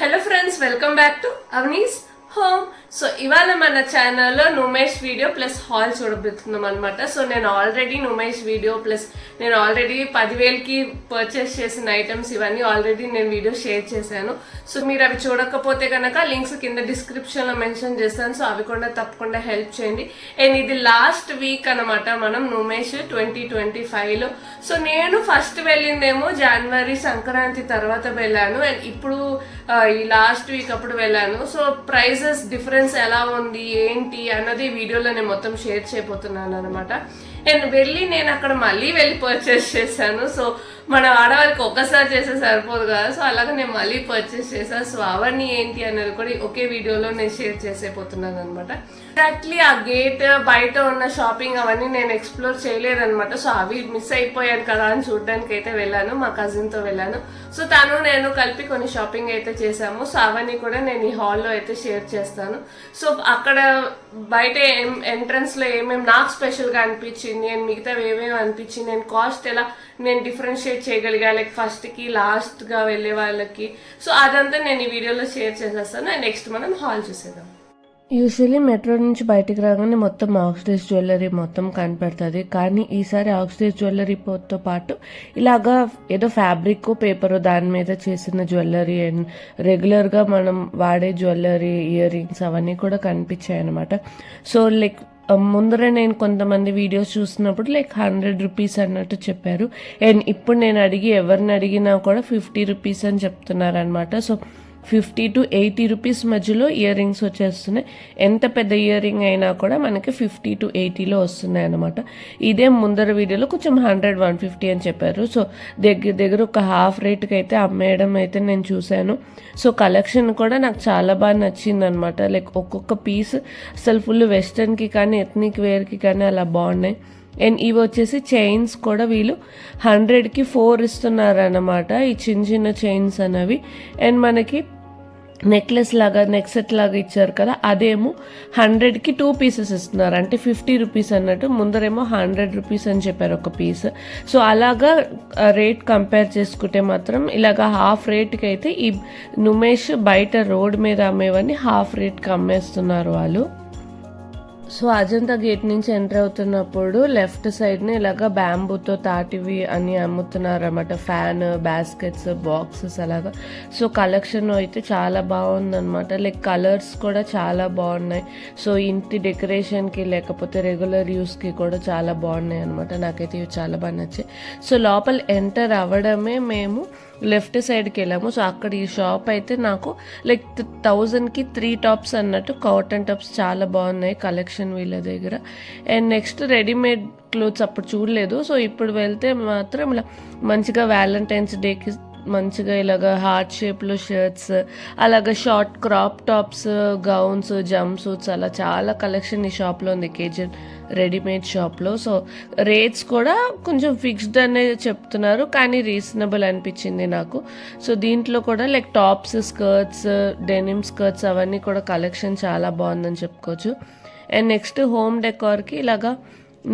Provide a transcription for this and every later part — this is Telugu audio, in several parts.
Hello friends, welcome back to Avani's home. So ఇవాళ మన ఛానల్లో నుమేష్ వీడియో ప్లస్ హాల్ చూడబోతున్నాం అనమాట. సో నేను ఆల్రెడీ నుమేష్ వీడియో ప్లస్ నేను ఆల్రెడీ 10,000కి పర్చేస్ చేసిన ఐటమ్స్ ఇవన్నీ ఆల్రెడీ నేను వీడియో షేర్ చేశాను. సో మీరు అవి చూడకపోతే కనుక లింక్స్ కింద డిస్క్రిప్షన్లో మెన్షన్ చేస్తాను. సో అవి కూడా తప్పకుండా హెల్ప్ చేయండి. అండ్ ఇది లాస్ట్ వీక్ అనమాట మనం నుమేష్ 2025లో. సో నేను ఫస్ట్ వెళ్ళిందేమో జనవరి సంక్రాంతి తర్వాత వెళ్ళాను, అండ్ ఇప్పుడు ఈ లాస్ట్ వీక్ అప్పుడు వెళ్ళాను. సో ప్రైజెస్ డిఫరెన్స్ ఎలా ఉంది ఏంటి అన్నది వీడియోలో నేను మొత్తం షేర్ చేయబోతున్నాను అనమాట. అండ్ నేను అక్కడ మళ్ళీ వెళ్ళి పర్చేస్ చేశాను. సో మన ఆడవాళ్ళకి ఒక్కసారి చేస్తే సరిపోదు కదా, సో అలాగే నేను మళ్ళీ పర్చేస్ చేశాను. సో అవన్నీ ఏంటి అన్నది కూడా ఒకే వీడియోలో నేను షేర్ చేసేపోతున్నాను అనమాట. ఎగ్జాక్ట్లీ ఆ గేట్ బయట ఉన్న షాపింగ్ అవన్నీ నేను ఎక్స్ప్లోర్ చేయలేదనమాట. సో అవి మిస్ అయిపోయాను కదా అని చూడడానికి అయితే వెళ్ళాను, మా కజిన్తో వెళ్ళాను. సో తను నేను కలిపి కొన్ని షాపింగ్ అయితే చేశాము. సో అవన్నీ కూడా నేను ఈ హాల్లో అయితే షేర్ చేస్తాను. సో అక్కడ బయట ఎంట్రన్స్లో ఏమేమి నాకు స్పెషల్గా అనిపించింది అండ్ మిగతావి ఏమేమి అనిపించింది అండ్ కాస్ట్ ఎలా నేను డిఫరెన్షియేట్ చేయగలిగా లైక్ ఫస్ట్కి లాస్ట్గా వెళ్ళే వాళ్ళకి. సో అదంతా నేను ఈ వీడియోలో షేర్ చేసేస్తాను. అండ్ నెక్స్ట్ మనం హాల్ చూసేద్దాం. యూజువల్లీ మెట్రో నుంచి బయటికి రాగానే మొత్తం ఆక్సిడైజ్ జ్యువెలరీ మొత్తం కనపడుతుంది. కానీ ఈసారి ఆక్సిడైజ్ జ్యువెలరీతో పాటు ఇలాగా ఏదో ఫ్యాబ్రిక్ పేపర్ దాని మీద చేసిన జ్యువెలరీ అండ్ రెగ్యులర్గా మనం వాడే జ్యువెలరీ ఇయర్ రింగ్స్ అవన్నీ కూడా కనిపించాయి అనమాట. సో లైక్ ముందర నేను కొంతమంది వీడియోస్ చూసినప్పుడు లైక్ 100 రూపీస్ అన్నట్టు చెప్పారు. అండ్ ఇప్పుడు నేను ఎవరిని అడిగినా కూడా 50 రూపీస్ అని చెప్తున్నారు అనమాట. సో 50 to 80 రూపీస్ మధ్యలో ఇయర్ రింగ్స్ వచ్చేస్తున్నాయి. ఎంత పెద్ద ఇయర్ రింగ్ అయినా కూడా మనకి 50 to 80లో వస్తున్నాయి అనమాట. ఇదే ముందర వీడియోలో కొంచెం 100, 150 అని చెప్పారు. సో దగ్గర ఒక హాఫ్ రేట్కి అయితే అమ్మేయడం అయితే నేను చూశాను. సో కలెక్షన్ కూడా నాకు చాలా బాగా నచ్చింది అనమాట. లైక్ ఒక్కొక్క పీస్ అసలు ఫుల్ వెస్టర్న్కి కానీ ఎథ్నిక్ వేర్కి కానీ అలా బాగున్నాయి. అండ్ ఇవి వచ్చేసి చైన్స్ కూడా వీళ్ళు 100కి 4 ఇస్తున్నారు అన్నమాట, ఈ చిన్న చిన్న చైన్స్ అనేవి. అండ్ మనకి నెక్లెస్ లాగా నెక్ సెట్ లాగా ఇచ్చారు కదా, అదేమో 100కి 2 పీసెస్ ఇస్తున్నారు, అంటే 50 రూపీస్ అన్నట్టు. ముందరేమో 100 రూపీస్ అని చెప్పారు ఒక పీస్. సో అలాగా రేట్ కంపేర్ చేసుకుంటే మాత్రం ఇలాగా హాఫ్ రేట్కి అయితే ఈ నుమేష్ బయట రోడ్ మీద అమ్మేవన్నీ హాఫ్ రేట్కి అమ్మేస్తున్నారు వాళ్ళు. సో అజంతా గేట్ నుంచి ఎంటర్ అవుతున్నప్పుడు లెఫ్ట్ సైడ్ని ఇలాగా బ్యాంబూతో తాటివి అని అమ్ముతున్నారు అన్నమాట. ఫ్యాన్, బాస్కెట్స్, బాక్సెస్ అలాగా. సో కలెక్షన్ అయితే చాలా బాగుందన్నమాట. లైక్ కలర్స్ కూడా చాలా బాగున్నాయి. సో ఇంటి డెకరేషన్కి లేకపోతే రెగ్యులర్ యూస్కి కూడా చాలా బాగున్నాయి అనమాట. నాకైతే ఇవి చాలా బాగా నచ్చాయి. సో లోపల ఎంటర్ అవ్వడమే మేము లెఫ్ట్ సైడ్కి వెళ్ళాము. సో అక్కడ ఈ షాప్ అయితే నాకు లైక్ 1000కి 3 టాప్స్ అన్నట్టు కాటన్ టాప్స్ చాలా బాగున్నాయి కలెక్షన్ వీళ్ళ దగ్గర. అండ్ నెక్స్ట్ రెడీమేడ్ క్లోత్స్ అప్పుడు చూడలేదు. సో ఇప్పుడు వెళ్తే మాత్రం ఇలా మంచిగా వ్యాలంటైన్స్ డేకి మంచిగా ఇలాగ హార్ట్ షేప్లో షర్ట్స్, అలాగ short crop tops, gowns, jump suits అలా చాలా కలెక్షన్ ఈ షాప్లో ఉంది, కేజన్ రెడీమేడ్ షాప్లో. సో రేట్స్ కూడా కొంచెం ఫిక్స్డ్ అనే చెప్తున్నారు, కానీ రీజనబుల్ అనిపించింది నాకు. సో దీంట్లో కూడా like tops, skirts, denim skirts అవన్నీ కూడా కలెక్షన్ చాలా బాగుందని చెప్పుకోవచ్చు. అండ్ నెక్స్ట్ హోమ్ డెకార్కి ఇలాగా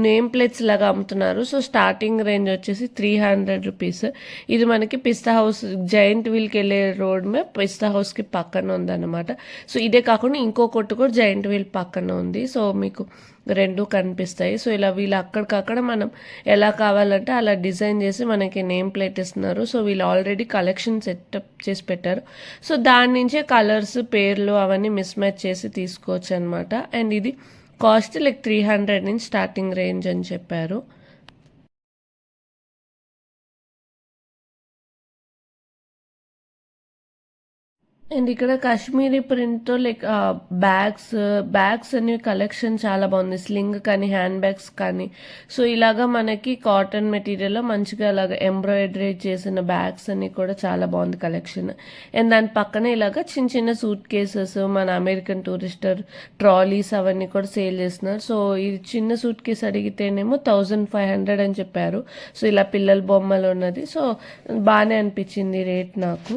నేమ్ ప్లేట్స్ లాగా అమ్ముతున్నారు. సో స్టార్టింగ్ రేంజ్ వచ్చేసి 300 రూపీస్. ఇది మనకి పిస్తా హౌస్ జైంట్ వీల్కి వెళ్ళే రోడ్ మీద పిస్తా హౌస్కి పక్కన ఉందన్నమాట. సో ఇదే కాకుండా ఇంకో కొట్టు కూడా జైంట్ వీల్ పక్కన ఉంది. సో మీకు రెండు కనిపిస్తాయి. సో ఇలా వీళ్ళు అక్కడికక్కడ మనం ఎలా కావాలంటే అలా డిజైన్ చేసి మనకి నేమ్ ప్లేట్ ఇస్తున్నారు. సో వీళ్ళు ఆల్రెడీ కలెక్షన్ సెటప్ చేసి పెట్టారు. సో దాని నుంచే కలర్స్, పేర్లు అవన్నీ మిస్ మ్యాచ్ చేసి తీసుకోవచ్చు అనమాట. అండ్ ఇది కాస్ట్ లైక్ 300 నుంచి స్టార్టింగ్ రేంజ్ అని చెప్పారు. అండ్ ఇక్కడ కాశ్మీరీ ప్రింట్తో లైక్ బ్యాగ్స్ అనేవి కలెక్షన్ చాలా బాగుంది. స్లింగ్ కానీ హ్యాండ్ బ్యాగ్స్ కానీ. సో ఇలాగా మనకి కాటన్ మెటీరియల్లో మంచిగా అలాగా ఎంబ్రాయిడరీ చేసిన బ్యాగ్స్ అన్ని కూడా చాలా బాగుంది కలెక్షన్. అండ్ దాని పక్కనే ఇలాగా చిన్న చిన్న సూట్ కేసెస్, మన అమెరికన్ టూరిస్టర్ ట్రాలీస్ అవన్నీ కూడా సేల్ చేస్తున్నారు. సో ఈ చిన్న సూట్ కేస్ అడిగితేనేమో 1500 అని చెప్పారు. సో ఇలా పిల్లల బొమ్మలు ఉన్నది. సో బాగానే అనిపించింది రేట్ నాకు.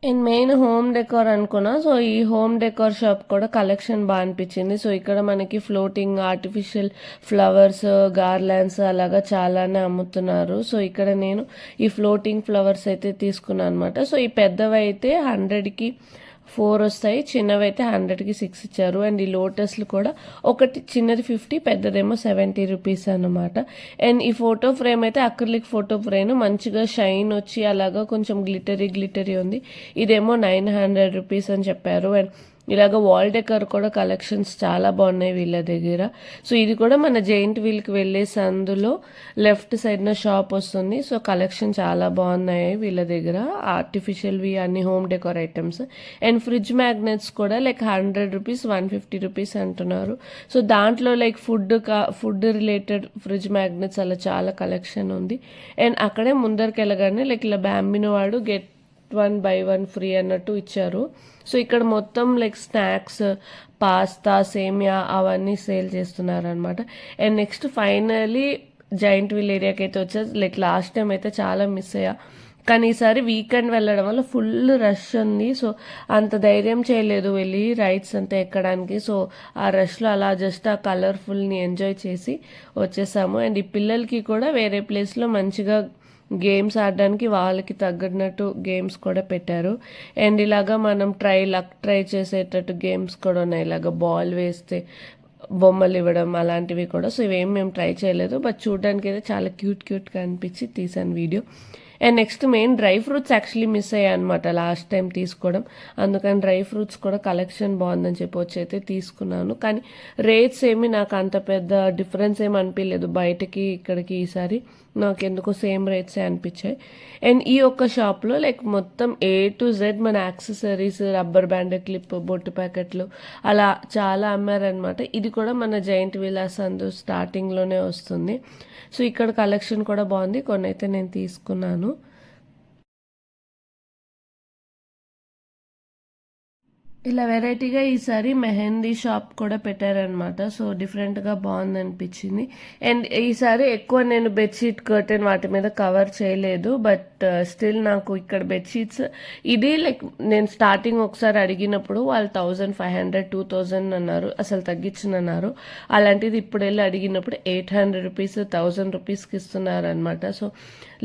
అండ్ మెయిన్ హోమ్ డెకార్ అనుకున్నా. సో ఈ హోమ్ డెకార్ షాప్ కూడా కలెక్షన్ బాగా అనిపించింది. సో ఇక్కడ మనకి ఫ్లోటింగ్ ఆర్టిఫిషియల్ ఫ్లవర్స్, గార్లాండ్స్ అలాగా చాలానే అమ్ముతున్నారు. సో ఇక్కడ నేను ఈ ఫ్లోటింగ్ ఫ్లవర్స్ అయితే తీసుకున్నాను అనమాట. సో ఈ పెద్దవి అయితే 100కి 4 వస్తాయి, చిన్నవి అయితే 100కి 6 ఇచ్చారు. అండ్ ఈ లోటస్లు కూడా ఒకటి చిన్నది 50, పెద్దదేమో 70 రూపీస్ అనమాట. అండ్ ఈ ఫోటో ఫ్రేమ్ అయితే అక్రిలిక్ ఫోటో ఫ్రేమ్ మంచిగా షైన్ వచ్చి అలాగా కొంచెం గ్లిటరీ ఉంది. ఇదేమో 900 రూపీస్ అని చెప్పారు. అండ్ ఇలాగ వాల్ డెకర్ కూడా కలెక్షన్స్ చాలా బాగున్నాయి వీళ్ళ దగ్గర. సో ఇది కూడా మన జైంట్ వీల్కి వెళ్ళేసి అందులో లెఫ్ట్ సైడ్న షాప్ వస్తుంది. సో కలెక్షన్ చాలా బాగున్నాయి వీళ్ళ దగ్గర, ఆర్టిఫిషియల్వి అన్ని home decor items. And fridge magnets కూడా లైక్ 100 రూపీస్ 150 రూపీస్ అంటున్నారు. సో దాంట్లో like food related fridge magnets అలా చాలా కలెక్షన్ ఉంది. అండ్ అక్కడే ముందరికి వెళ్ళగానే లైక్ ఇలా బ్యాంబినో వాడు గెట్ 1 buy 1 ఫ్రీ అన్నట్టు ఇచ్చారు. సో ఇక్కడ మొత్తం లైక్ స్నాక్స్, పాస్తా, సేమియా అవన్నీ సేల్ చేస్తున్నారు అనమాట. And next finally giant wheel ఏరియాకి అయితే వచ్చేసి లైక్ లాస్ట్ టైం అయితే చాలా మిస్ అయ్యా, కానీ ఈసారి వీకెండ్ వెళ్ళడం వల్ల ఫుల్ రష్ ఉంది. సో అంత ధైర్యం చేయలేదు వెళ్ళి రైడ్స్ అంతా ఎక్కడానికి. సో ఆ రష్లో అలా జస్ట్ ఆ కలర్ఫుల్ని ఎంజాయ్ చేసి వచ్చేసాము. అండ్ ఈ పిల్లలకి కూడా వేరే ప్లేస్లో మంచిగా గేమ్స్ ఆడడానికి వాళ్ళకి తగ్గట్టు గేమ్స్ కూడా పెట్టారు. అండ్ ఇలాగా మనం లక్ ట్రై చేసేటట్టు గేమ్స్ కూడా ఉన్నాయి. ఇలాగ బాల్ వేస్తే బొమ్మలు ఇవ్వడం అలాంటివి కూడా. సో ఇవేం మేము ట్రై చేయలేదు, బట్ చూడడానికి అయితే చాలా క్యూట్గా అనిపించి తీసాను video. And next main dry fruits actually miss అయ్యాయి అనమాట లాస్ట్ టైం తీసుకోవడం. అందుకని డ్రై ఫ్రూట్స్ కూడా కలెక్షన్ బాగుందని చెప్పి వచ్చి అయితే తీసుకున్నాను. కానీ రేట్స్ ఏమి నాకు అంత పెద్ద డిఫరెన్స్ ఏమి అనిపించలేదు బయటకి ఇక్కడికి. ఈసారి నాకు ఎందుకో సేమ్ రేట్సే అనిపించాయి. అండ్ ఈ ఒక్క షాప్లో లైక్ మొత్తం A to Z మన యాక్సెసరీస్, రబ్బర్ బ్యాండ్, క్లిప్, బొట్టు ప్యాకెట్లు అలా చాలా అమ్మారనమాట. ఇది కూడా మన జైంట్ విలాస్ అందు స్టార్టింగ్లోనే వస్తుంది. సో ఇక్కడ కలెక్షన్ కూడా బాగుంది, కొన్ని అయితే నేను తీసుకున్నాను. ఇలా వెరైటీగా ఈసారి మెహందీ షాప్ కూడా పెట్టారనమాట. సో డిఫరెంట్గా బాగుంది అనిపించింది. అండ్ ఈసారి ఎక్కువ నేను బెడ్షీట్ కర్టెన్ వాటి మీద కవర్ చేయలేదు, బట్ స్టిల్ నాకు ఇక్కడ బెడ్షీట్స్ ఇది లైక్ నేను స్టార్టింగ్ ఒకసారి అడిగినప్పుడు వాళ్ళు 1500 2000 అన్నారు, అసలు తగ్గించనన్నారు. అలాంటిది ఇప్పుడు వెళ్ళి అడిగినప్పుడు 800 రూపీస్ 1000 రూపీస్కి ఇస్తున్నారు అనమాట. సో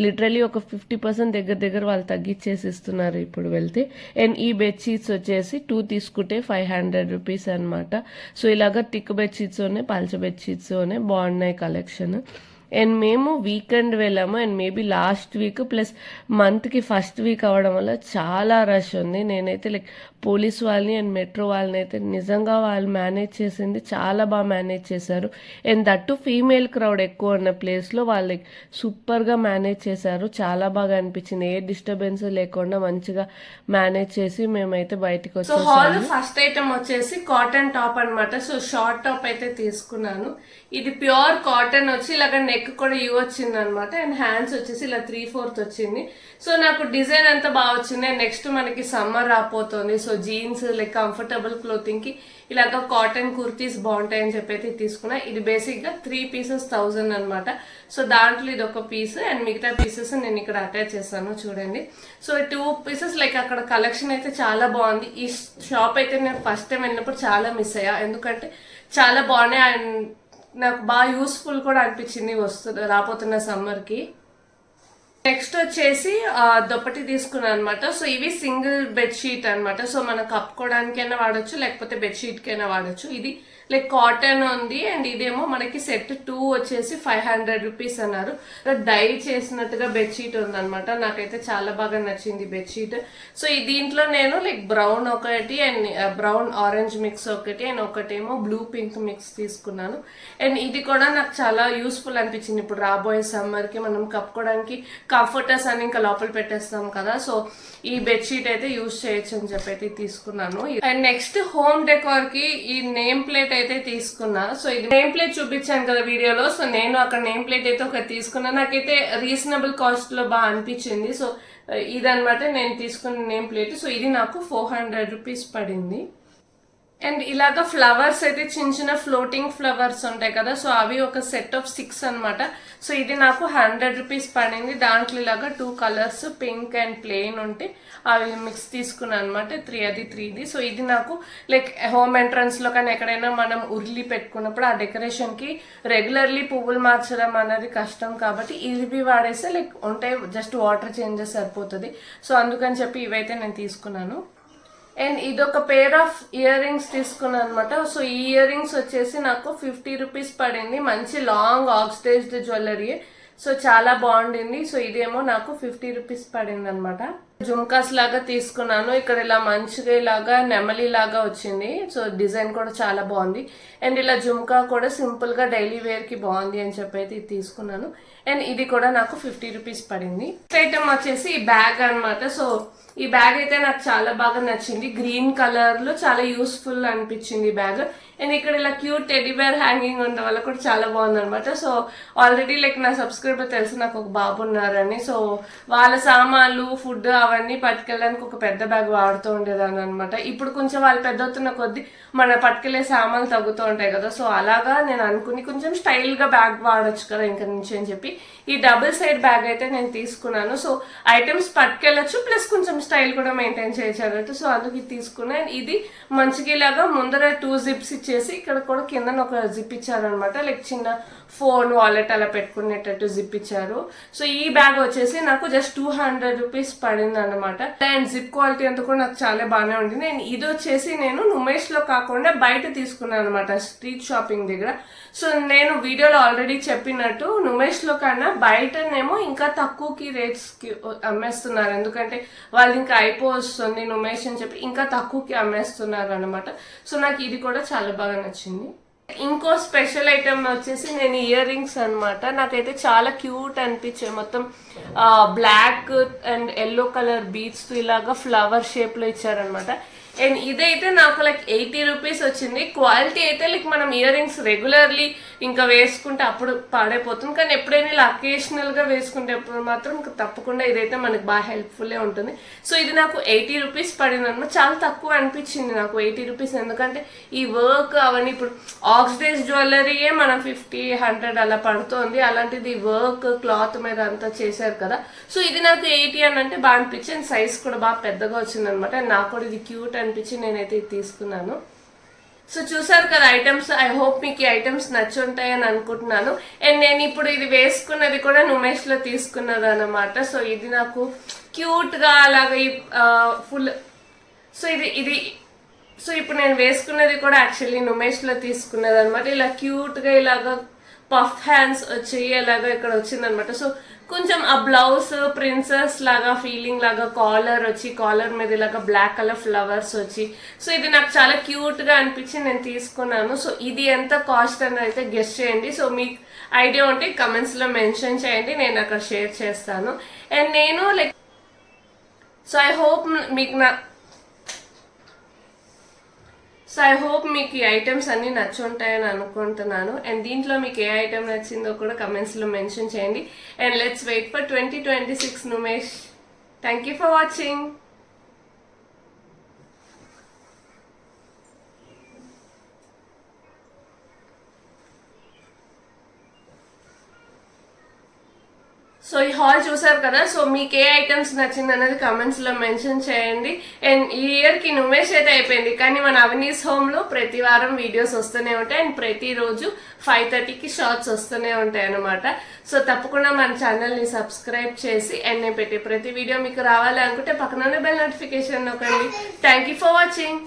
లిటరలీ ఒక 50% దగ్గర వాళ్ళు తగ్గించేసి ఇస్తున్నారు ఇప్పుడు వెళ్తే. అండ్ ఈ బెడ్షీట్స్ వచ్చేసి 2 తీసుకుంటే 500 రూపీస్ అనమాట. సో ఇలాగ థిక్ బెడ్షీట్స్ ఉన్నాయి, పల్చ బెడ్షీట్స్ ఉన్నాయి, బాగున్నాయి కలెక్షన్. అండ్ మేము వీకెండ్ వెళ్ళాము. And maybe last week plus మంత్కి ఫస్ట్ వీక్ అవ్వడం వల్ల చాలా రష్ ఉంది. నేనైతే లైక్ పోలీస్ వాళ్ళని అండ్ మెట్రో వాళ్ళని అయితే నిజంగా వాళ్ళు మేనేజ్ చేసింది చాలా బాగా మేనేజ్ చేశారు. అండ్ దట్టు ఫీమేల్ క్రౌడ్ ఎక్కువ ఉన్న ప్లేస్లో వాళ్ళు సూపర్గా మేనేజ్ చేశారు. చాలా బాగా అనిపించింది, ఏ డిస్టర్బెన్స్ లేకుండా మంచిగా మేనేజ్ చేసి మేమైతే బయటకు వచ్చాము. సో హాల్ ఫస్ట్ ఐటమ్ వచ్చేసి కాటన్ టాప్ అనమాట. సో షార్ట్ టాప్ అయితే తీసుకున్నాను. ఇది ప్యూర్ కాటన్ వచ్చి ఇలాగ నెక్ కూడా యూ వచ్చింది అనమాట. అండ్ హ్యాండ్స్ వచ్చేసి ఇలా 3/4 వచ్చింది. సో నాకు డిజైన్ అంతా బాగా వచ్చింది. నెక్స్ట్ మనకి సమ్మర్ రాపోతుంది. So jeans like comfortable clothing కి ఇలాగ కాటన్ కుర్తీస్ బాగుంటాయని చెప్పి అయితే తీసుకున్నా. ఇది బేసిక్ గా 3 pieces 1000 అనమాట. సో దాంట్లో ఇది ఒక పీస్ అండ్ మిగతా పీసెస్ నేను ఇక్కడ అటాచ్ చేస్తాను చూడండి. సో 2 pieces లైక్ అక్కడ కలెక్షన్ అయితే చాలా బాగుంది. ఈ షాప్ అయితే నేను ఫస్ట్ టైం వెళ్ళినప్పుడు చాలా మిస్ అయ్యా, ఎందుకంటే చాలా బాగున్నాయి అండ్ నాకు బాగా యూస్ఫుల్ కూడా అనిపించింది రాపోతున్న సమ్మర్ కి. నెక్స్ట్ వచ్చేసి దుప్పటి తీసుకున్నాను అనమాట. సో ఇవి సింగిల్ బెడ్షీట్ అనమాట. సో మనం కప్పుకోవడానికైనా వాడచ్చు, లేకపోతే బెడ్షీట్ కైనా వాడచ్చు. ఇది లైక్ కాటన్ ఉంది. అండ్ ఇదేమో మనకి సెట్ 2 వచ్చేసి 500 రూపీస్ అన్నారు. డై చేసినట్టుగా బెడ్షీట్ ఉందన్నమాట. నాకైతే చాలా బాగా నచ్చింది బెడ్షీట్. సో దీంట్లో నేను లైక్ బ్రౌన్ ఒకటి అండ్ బ్రౌన్ ఆరెంజ్ మిక్స్ ఒకటి అండ్ ఒకటేమో బ్లూ పింక్ మిక్స్ తీసుకున్నాను. అండ్ ఇది కూడా నాకు చాలా యూస్ఫుల్ అనిపించింది. ఇప్పుడు రాబోయే సమ్మర్ కి మనం కప్పుకోవడానికి కంఫర్టర్స్ అని ఇంకా లోపల పెట్టేస్తాం కదా. సో ఈ బెడ్షీట్ అయితే యూజ్ చేయొచ్చు అని చెప్పి అయితే తీసుకున్నాను. అండ్ నెక్స్ట్ హోమ్ డెకోర్ కి ఈ నేమ్ ప్లేట్ అయితే తీసుకున్నా. సో ఇది నేమ్ ప్లేట్ చూపించాను కదా వీడియోలో. సో నేను అక్కడ నేమ్ ప్లేట్ అయితే ఒకటి తీసుకున్నా. నాకైతే రీజనబుల్ కాస్ట్ లో బాగా అనిపించింది. సో ఇదనమాట నేను తీసుకున్న నేమ్ ప్లేట్. సో ఇది నాకు 400 రూపీస్ పడింది. అండ్ ఇలాగ ఫ్లవర్స్ అయితే చిన్న చిన్న ఫ్లోటింగ్ ఫ్లవర్స్ ఉంటాయి కదా, సో అవి ఒక సెట్ ఆఫ్ 6 అనమాట. సో ఇది నాకు 100 రూపీస్ పడింది. దాంట్లో ఇలాగా 2 కలర్స్ పింక్ అండ్ ప్లెయిన్ ఉంటే అవి మిక్స్ తీసుకున్నాను అనమాట. 3 అది 3 సో ఇది నాకు లైక్ హోమ్ ఎంట్రన్స్ లో కానీ ఎక్కడైనా మనం ఉర్లి పెట్టుకున్నప్పుడు ఆ డెకరేషన్ కి రెగ్యులర్లీ పువ్వులు మార్చడం అనేది కష్టం కాబట్టి ఇవి వాడేస్తే లైక్ ఉంటాయి, జస్ట్ వాటర్ చేంజెస్ సరిపోతుంది. సో అందుకని చెప్పి ఇవైతే నేను తీసుకున్నాను. అండ్ ఇదొక పేర్ ఆఫ్ ఇయర్ రింగ్స్ తీసుకున్నాను అనమాట. సో ఈ ఇయర్ రింగ్స్ వచ్చేసి నాకు 50 రూపీస్ పడింది. మంచి లాంగ్ ఆక్సిడైజ్డ్ జ్యువెలరీ, సో చాలా బాగుండింది. సో ఇదేమో నాకు 50 రూపీస్ పడింది అనమాట. జుమ్కాస్ లాగా తీసుకున్నాను. ఇక్కడ ఇలా మంచిగా ఇలాగా నెమలి లాగా వచ్చింది. సో డిజైన్ కూడా చాలా బాగుంది. అండ్ ఇలా జుమ్కా కూడా సింపుల్ గా డైలీ వేర్ కి బాగుంది అని చెప్పి అయితే ఇది తీసుకున్నాను. అండ్ ఇది కూడా నాకు 50 రూపీస్ పడింది. నెక్స్ట్ ఐటమ్ వచ్చేసి ఈ బ్యాగ్ అనమాట. సో ఈ బ్యాగ్ అయితే నాకు చాలా బాగా నచ్చింది. గ్రీన్ కలర్ లో చాలా యూస్ఫుల్ అనిపించింది ఈ బ్యాగ్. అండ్ ఇక్కడ ఇలా క్యూట్ టెడ్డీ బేర్ హ్యాంగింగ్ ఉండడం వల్ల కూడా చాలా బాగుంది అనమాట. సో ఆల్రెడీ లైక్ నా సబ్స్క్రైబర్ తెలుసు నాకు ఒక బాబు ఉన్నారని. సో వాళ్ళ సామాన్లు ఫుడ్ అవన్నీ పట్టుకెళ్ళడానికి ఒక పెద్ద బ్యాగ్ వాడుతూ ఉండేదాన్ని అనమాట. ఇప్పుడు కొంచెం వాళ్ళు పెద్ద అవుతున్న కొద్దీ మన పట్టుకెళ్లే సామాన్లు తగ్గుతూ ఉంటాయి కదా, సో అలాగా నేను అనుకుని కొంచెం స్టైల్ గా బ్యాగ్ వాడచ్చు కదా ఇంకా నుంచి అని చెప్పి ఈ డబుల్ సైడ్ బ్యాగ్ అయితే నేను తీసుకున్నాను. సో ఐటమ్స్ పట్టుకెళ్ళచ్చు ప్లస్ కొంచెం స్టైల్ కూడా మెయింటైన్ చేయొచ్చు అన్నట్టు. సో అందుకు ఇది తీసుకున్నాను. ఇది మంచిగా ఇలాగా ముందర 2 జిప్స్ ఇచ్చేసి ఇక్కడ కూడా కింద ఒక జిప్ ఇచ్చారనమాట. లైక్ చిన్న ఫోన్ వాలెట్ అలా పెట్టుకునేటట్టు జిప్ ఇచ్చారు. సో ఈ బ్యాగ్ వచ్చేసి నాకు జస్ట్ 200 రూపీస్ పడింది అనమాట. అండ్ జిప్ క్వాలిటీ అంతా కూడా నాకు చాలా బాగానే ఉండింది. అండ్ ఇది వచ్చేసి నేను నుమేష్ లో కాకుండా బయట తీసుకున్నాను అనమాట, స్ట్రీట్ షాపింగ్ దగ్గర. సో నేను వీడియోలో ఆల్రెడీ చెప్పినట్టు నుమేష్ లో కన్నా బయటనేమో ఇంకా తక్కువకి రేట్స్ కి అమ్మేస్తున్నారు. ఎందుకంటే వాళ్ళు ఇంకా అయిపోతుంది నుమేష్ అని చెప్పి ఇంకా తక్కువకి అమ్మేస్తున్నారు అనమాట. సో నాకు ఇది కూడా చాలా బాగా నచ్చింది. ఇంకో స్పెషల్ ఐటమ్ వచ్చేసి నేను ఇయర్ రింగ్స్ అనమాట. నాకైతే చాలా క్యూట్ అనిపించాయి. మొత్తం black and yellow colour beads తో ఇలాగా ఫ్లవర్ షేప్ లో ఇచ్చారనమాట. అండ్ ఇదైతే నాకు లైక్ 80 రూపీస్ వచ్చింది. క్వాలిటీ అయితే లైక్ మనం ఇయర్ రింగ్స్ రెగ్యులర్లీ ఇంకా వేసుకుంటే అప్పుడు పాడైపోతుంది, కానీ ఎప్పుడైనా ఇలా అకేషనల్ గా వేసుకుంటే అప్పుడు మాత్రం తప్పకుండా ఇదైతే మనకి బాగా హెల్ప్ఫుల్ ఉంటుంది. సో ఇది నాకు 80 రూపీస్ పడింది అనమాట. చాలా తక్కువ అనిపించింది నాకు 80 రూపీస్, ఎందుకంటే ఈ వర్క్ అవన్నీ ఇప్పుడు ఆక్సిడైజ్ జ్యువెలరీయే మనం 50-100 అలా పడుతుంది. అలాంటిది వర్క్ క్లాత్ మీద అంతా చేశారు కదా. సో ఇది నాకు 80 అని అంటే బాగా అనిపించింది. సైజ్ కూడా బాగా పెద్దగా వచ్చింది అనమాట. నాకు కూడా ఇది క్యూట్ అనిపించి నేనైతే ఇది తీసుకున్నాను. సో చూసారు కదా ఐటమ్స్. ఐ హోప్ మీకు ఈ ఐటమ్స్ నచ్చుంటాయని అనుకుంటున్నాను. అండ్ నేను ఇప్పుడు ఇది వేసుకున్నది కూడా నుమేష్ లో తీసుకున్నది అనమాట. సో ఇది నాకు క్యూట్ గా అలాగా ఫుల్. సో ఇది సో ఇప్పుడు నేను వేసుకున్నది కూడా యాక్చువల్లీ నుమేష్ లో తీసుకున్నది అనమాట. ఇలా క్యూట్ గా ఇలాగా పఫ్ హ్యాండ్స్ వచ్చి అలాగా ఇక్కడ వచ్చింది అనమాట. సో కొంచెం ఆ బ్లౌజ్ ప్రిన్సెస్ లాగా ఫీలింగ్ లాగా కాలర్ వచ్చి కాలర్ మీద ఇలాగా బ్లాక్ కలర్ ఫ్లవర్స్ వచ్చి, సో ఇది నాకు చాలా క్యూట్ గా అనిపించి నేను తీసుకున్నాను. సో ఇది ఎంత కాస్ట్ అని అయితే గెస్ చేయండి. సో మీకు ఐడియా ఉంటే కమెంట్స్ లో మెన్షన్ చేయండి, నేను అక్కడ షేర్ చేస్తాను. అండ్ నేను లైక్ సో ఐ హోప్ మీకు ఈ ఐటమ్స్ అన్ని నచ్చుంటాయని అనుకుంటున్నాను. అండ్ దీంట్లో మీకు ఏ ఐటమ్ నచ్చిందో కూడా కమెంట్స్ లో మెన్షన్ చేయండి. అండ్ లెట్స్ వెయిట్ ఫర్ 2026 నుమేష్. Thank you for watching. So ఈ హాల్ చూసారు కదా. సో మీకు ఏ ఐటమ్స్ నచ్చింది అనేది కమెంట్స్ లో మెన్షన్ చేయండి. అండ్ ఈ ఇయర్ కి నుమేష్ అయితే అయిపోయింది, కానీ మన అవనీస్ హోమ్ లో ప్రతి వారం వీడియోస్ వస్తూనే ఉంటాయి. అండ్ ప్రతిరోజు 5:30కి షార్ట్స్ వస్తూనే ఉంటాయి అనమాట. సో తప్పకుండా మన ఛానల్ ని సబ్స్క్రైబ్ చేసి అండ్ నేను పెట్టే ప్రతి వీడియో మీకు రావాలి అనుకుంటే పక్కన బెల్ నోటిఫికేషన్ నొక్కండి. Thank you for watching.